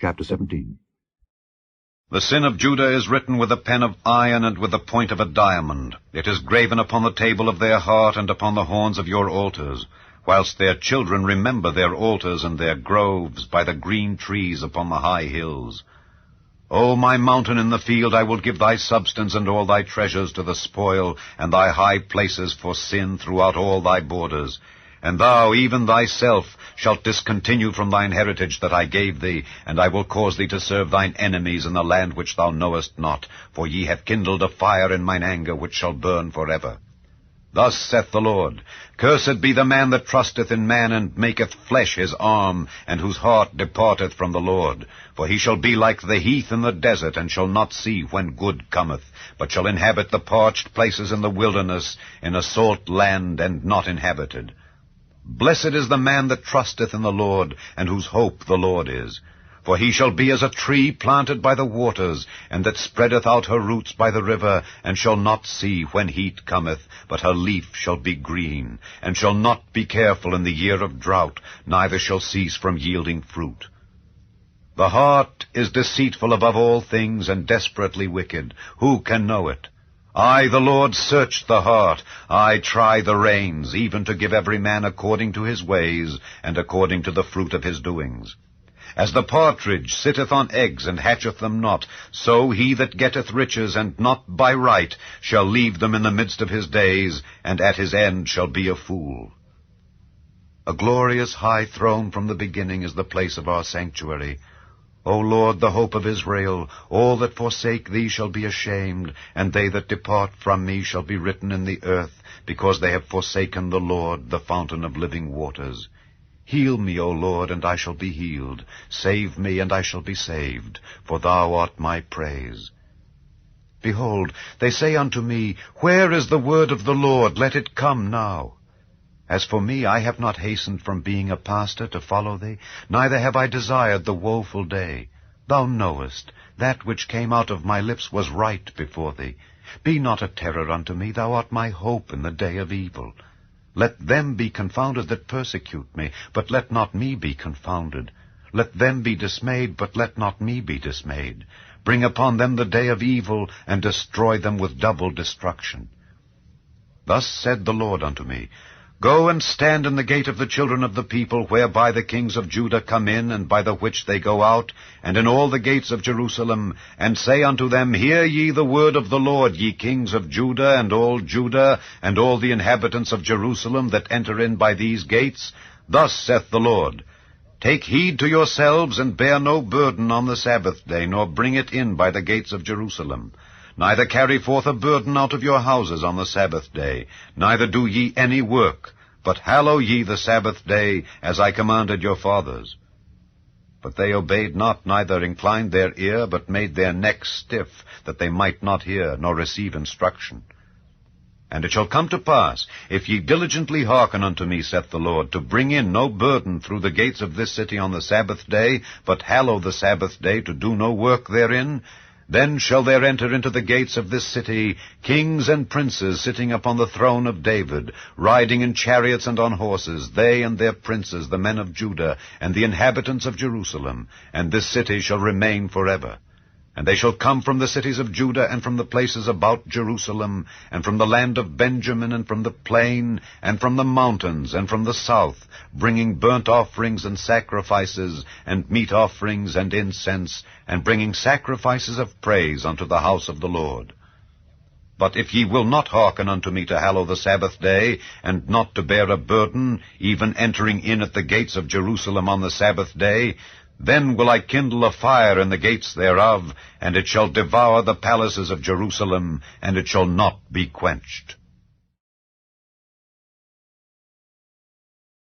Chapter 17. The sin of Judah is written with a pen of iron and with the point of a diamond. It is graven upon the table of their heart and upon the horns of your altars, whilst their children remember their altars and their groves by the green trees upon the high hills. O my mountain in the field, I will give thy substance and all thy treasures to the spoil, and thy high places for sin throughout all thy borders. And thou, even thyself, shalt discontinue from thine heritage that I gave thee, and I will cause thee to serve thine enemies in the land which thou knowest not, for ye have kindled a fire in mine anger which shall burn forever. Thus saith the Lord, Cursed be the man that trusteth in man, and maketh flesh his arm, and whose heart departeth from the Lord. For he shall be like the heath in the desert, and shall not see when good cometh, but shall inhabit the parched places in the wilderness, in a salt land and not inhabited. Blessed is the man that trusteth in the Lord, and whose hope the Lord is. For he shall be as a tree planted by the waters, and that spreadeth out her roots by the river, and shall not see when heat cometh, but her leaf shall be green, and shall not be careful in the year of drought, neither shall cease from yielding fruit. The heart is deceitful above all things, and desperately wicked. Who can know it? I, the Lord, search the heart. I try the reins, even to give every man according to his ways, and according to the fruit of his doings. As the partridge sitteth on eggs, and hatcheth them not, so he that getteth riches, and not by right, shall leave them in the midst of his days, and at his end shall be a fool. A glorious high throne from the beginning is the place of our sanctuary. O Lord, the hope of Israel, all that forsake thee shall be ashamed, and they that depart from me shall be written in the earth, because they have forsaken the Lord, the fountain of living waters. Heal me, O Lord, and I shall be healed. Save me, and I shall be saved, for thou art my praise. Behold, they say unto me, Where is the word of the Lord? Let it come now. As for me, I have not hastened from being a pastor to follow thee, neither have I desired the woeful day. Thou knowest, that which came out of my lips was right before thee. Be not a terror unto me, thou art my hope in the day of evil. Let them be confounded that persecute me, but let not me be confounded. Let them be dismayed, but let not me be dismayed. Bring upon them the day of evil, and destroy them with double destruction. Thus said the Lord unto me, Go and stand in the gate of the children of the people, whereby the kings of Judah come in, and by the which they go out, and in all the gates of Jerusalem, and say unto them, Hear ye the word of the Lord, ye kings of Judah, and all the inhabitants of Jerusalem that enter in by these gates. Thus saith the Lord, Take heed to yourselves, and bear no burden on the Sabbath day, nor bring it in by the gates of Jerusalem. Neither carry forth a burden out of your houses on the Sabbath day, neither do ye any work, but hallow ye the Sabbath day, as I commanded your fathers. But they obeyed not, neither inclined their ear, but made their necks stiff, that they might not hear, nor receive instruction. And it shall come to pass, if ye diligently hearken unto me, saith the Lord, to bring in no burden through the gates of this city on the Sabbath day, but hallow the Sabbath day, to do no work therein, then shall there enter into the gates of this city kings and princes sitting upon the throne of David, riding in chariots and on horses, they and their princes, the men of Judah, and the inhabitants of Jerusalem, and this city shall remain forever. And they shall come from the cities of Judah, and from the places about Jerusalem, and from the land of Benjamin, and from the plain, and from the mountains, and from the south, bringing burnt offerings and sacrifices, and meat offerings and incense, and bringing sacrifices of praise unto the house of the Lord. But if ye will not hearken unto me to hallow the Sabbath day, and not to bear a burden, even entering in at the gates of Jerusalem on the Sabbath day, then will I kindle a fire in the gates thereof, and it shall devour the palaces of Jerusalem, and it shall not be quenched.